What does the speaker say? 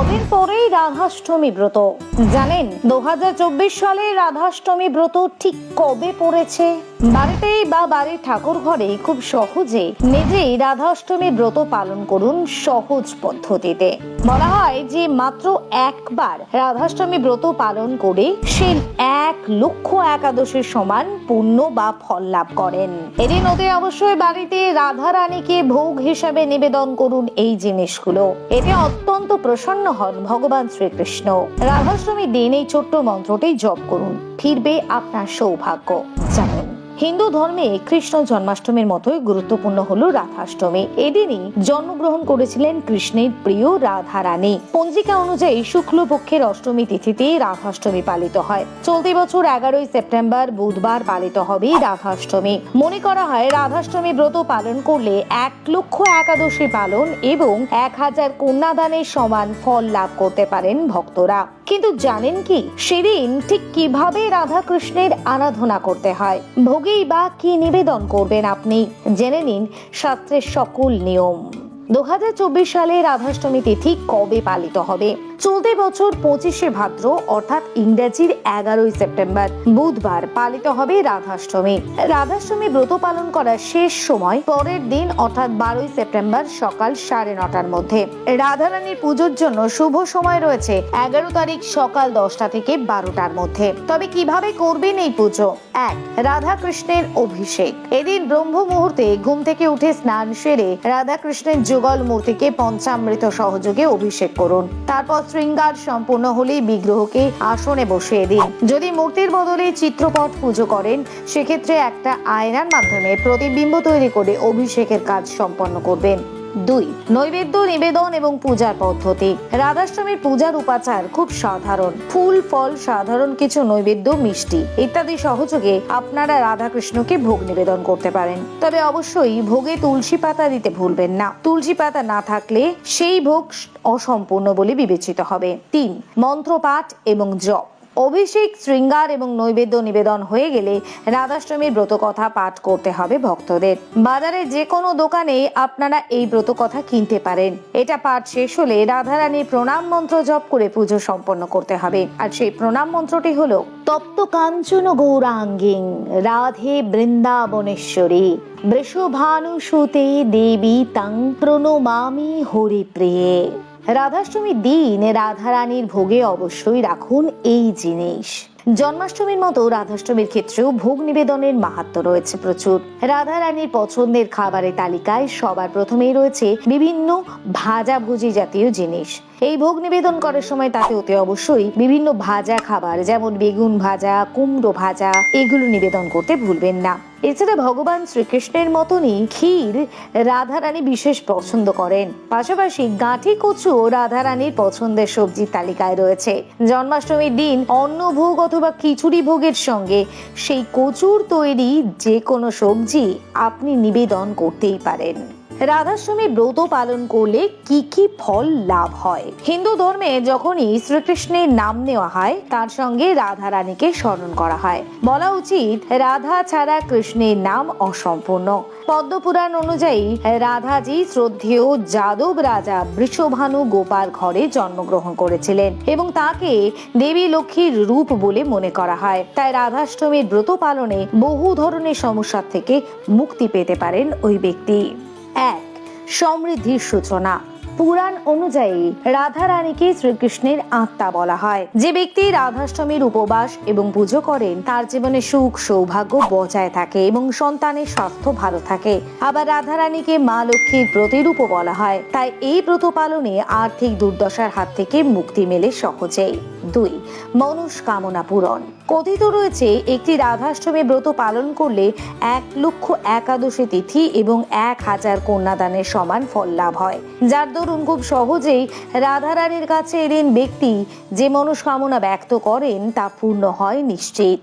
কদিন পরেই রাধাষ্টমী ব্রত। জানেন 2024 সালে রাধাষ্টমী ব্রত ঠিক কবে পড়েছে? বাড়িতেই বা বাড়ির ঠাকুর ঘরে খুব সহজে নিজেই রাধাষ্টমী ব্রত পালন করুন সহজ পদ্ধতিতে। বলা হয় যে মাত্র একবার রাধাষ্টমী ব্রত পালন করে সে 1,00,000 একাদশীর সমান পুণ্য বা ফল লাভ করেন। এদিন অতি অবশ্যই বাড়িতে রাধা রানীকে ভোগ হিসাবে নিবেদন করুন এই জিনিসগুলো। এতে অত্যন্ত প্রসন্ন হন ভগবান শ্রীকৃষ্ণ। রাধাষ্টমীর দিন এই ছোট্ট মন্ত্রটি জপ করুন, ফিরবে আপনার সৌভাগ্য। জানেন হিন্দু ধর্মে কৃষ্ণ জন্মাষ্টমীর মতোই গুরুত্বপূর্ণ হলো রাধাষ্টমী। এদিনই জন্মগ্রহণ করেছিলেন কৃষ্ণের প্রিয় রাধা রানী। পঞ্জিকা অনুযায়ী শুক্লপক্ষের অষ্টমী তিথিতে রাধাষ্টমী পালিত হয়। চলতি বছর 11ই সেপ্টেম্বর বুধবার পালিত হবে রাধাষ্টমী। মনে করা হয় রাধাষ্টমী ব্রত পালন করলে 1,00,000 একাদশী পালন এবং 1000 কন্যাদানের সমান ফল লাভ করতে পারেন ভক্তরা। কিন্তু জানেন কি সেদিন ঠিক কিভাবে রাধা কৃষ্ণের আরাধনা করতে হয়? ভোগেই বা কি নিবেদন করবেন আপনি? জেনে নিন শাস্ত্রের সকল নিয়ম। 2024 সালে রাধাষ্টমী তিথি কবে পালিত হবে? চলতি বছর 25শে ভাদ্র অর্থাৎ ইংরেজির 11ই সেপ্টেম্বর বুধবার পালিত হবে রাধাষ্টমী। রাধাষ্টমী ব্রত পালন করার শেষ সময় পরের দিন অর্থাৎ 12ই সেপ্টেম্বর সকাল 9:30টার মধ্যে। রাধারানীর পুজোর জন্য শুভ সময় রয়েছে 11 তারিখ সকাল 10টা থেকে 12টার মধ্যে। তবে কিভাবে করবেন এই পুজো? 1. রাধা কৃষ্ণের অভিষেক। এদিন ব্রহ্ম মুহূর্তে ঘুম থেকে উঠে স্নান সেরে রাধা কৃষ্ণের যুগল মূর্তিকে পঞ্চামৃত সহযোগে অভিষেক করুন। তারপর শৃঙ্গার সম্পূর্ণ হলেই বিগ্রহকে আসনে বসিয়ে দিন। যদি মূর্তির বদলে চিত্রপট পুজো করেন সেক্ষেত্রে একটা আয়নার মাধ্যমে প্রতিবিম্ব তৈরি করে অভিষেকের কাজ সম্পন্ন করবেন। 2. নৈবেদ্য নিবেদন এবং পূজার পদ্ধতি। রাধাষ্টমীর পূজার উপাচার খুব সাধারণ। ফুল ফল, সাধারণ কিছু নৈবেদ্য, মিষ্টি ইত্যাদি সহযোগে আপনারা রাধাকৃষ্ণকে ভোগ নিবেদন করতে পারেন। তবে অবশ্যই ভোগে তুলসী পাতা দিতে ভুলবেন না। তুলসী পাতা না থাকলে সেই ভোগ অসম্পূর্ণ বলে বিবেচিত হবে। 3. মন্ত্রপাঠ এবং জপ। অভিষেক, শৃঙ্গার এবং নৈবেদ্য নিবেদন হয়ে গেলে রাধাষ্টমীর ব্রতকথা পাঠ করতে হবে ভক্তদের। বাজারে যে কোনো দোকানে আপনারা এই ব্রতকথা কিনতে পারেন। এটা পাঠ শেষ হলে রাধারানীর প্রণাম মন্ত্র জপ করে পুজো সম্পন্ন করতে হবে। আর সেই প্রণাম মন্ত্রটি হলো তপ্ত কাঞ্চন গৌরাঙ্গিং রাধে বৃন্দাবনেশ্বরী বৃষভানুসুতে দেবী তাং প্রণমামি হরিপ্রিয়ে। রাধাষ্টমীর দিন রাধারানীর ভোগে অবশ্যই রাখুন এই জিনিস। জন্মাষ্টমীর মতো রাধাষ্টমীর ক্ষেত্রেও ভোগ নিবেদনের মাহাত্ম্য রয়েছে প্রচুর। রাধারানীর পছন্দের খাবারের তালিকায় সবার প্রথমেই রয়েছে বিভিন্ন ভাজাভুজি জাতীয় জিনিস। এই ভোগ নিবেদন করার সময় তাতে অতি অবশ্যই বিভিন্ন ভাজা খাবার যেমন বেগুন ভাজা, কুমড়ো ভাজা এগুলো নিবেদন করতে ভুলবেন না। এছাড়া ভগবান শ্রীকৃষ্ণের মতনই ক্ষীর রাধারানী বিশেষ পছন্দ করেন। পাশাপাশি গাঁঠি কচু রাধারানীর পছন্দের সবজির তালিকায় রয়েছে। জন্মাষ্টমীর দিন অন্ন ভোগ অথবা খিচুড়ি ভোগের সঙ্গে সেই কচুর তৈরি যে কোনো সবজি আপনি নিবেদন করতেই পারেন। রাধাষ্টমী ব্রত পালন করলে কি কি ফল লাভ হয়? হিন্দু ধর্মে যখনই শ্রীকৃষ্ণের নাম নেওয়া হয় তার সঙ্গে রাধা রানীকে স্মরণ করা হয়। বলা উচিত রাধা ছাড়া কৃষ্ণের নাম অসম্পূর্ণ। পদ্মপুরাণ অনুযায়ী রাধাজি শ্রদ্ধেয় যাদব রাজা বৃষভানু গোপাল ঘরে জন্মগ্রহণ করেছিলেন এবং তাকে দেবী লক্ষ্মীর রূপ বলে মনে করা হয়। তাই রাধাষ্টমীর ব্রত পালনে বহু ধরনের সমস্যা থেকে মুক্তি পেতে পারেন ওই ব্যক্তি। 1. সমৃদ্ধির সূচনা। পুরাণ অনুযায়ী রাধা রানীকে শ্রীকৃষ্ণের আত্মা বলা হয়। যে ব্যক্তি রাধাষ্টমীর উপবাস এবং পুজো করেন তার জীবনে সুখ সৌভাগ্য বজায় থাকে এবং সন্তানের স্বাস্থ্য ভালো থাকে। আবার রাধা রানীকে মা লক্ষ্মীর প্রতিরূপও বলা হয়। তাই এই ব্রত পালনে আর্থিক দুর্দশার হাত থেকে মুক্তি মেলে সহজেই। 2. মনস্কামনা পূরণ। কথিত রয়েছে একটি রাধাষ্টমী ব্রত পালন করলে 1,00,000 একাদশী তিথি এবং 1000 কন্যাদানের সমান ফল লাভ হয়। যার দরুন খুব সহজেই রাধারানীর কাছে এদিন ব্যক্তি যে মনস্কামনা ব্যক্ত করেন তা পূর্ণ হয় নিশ্চিত।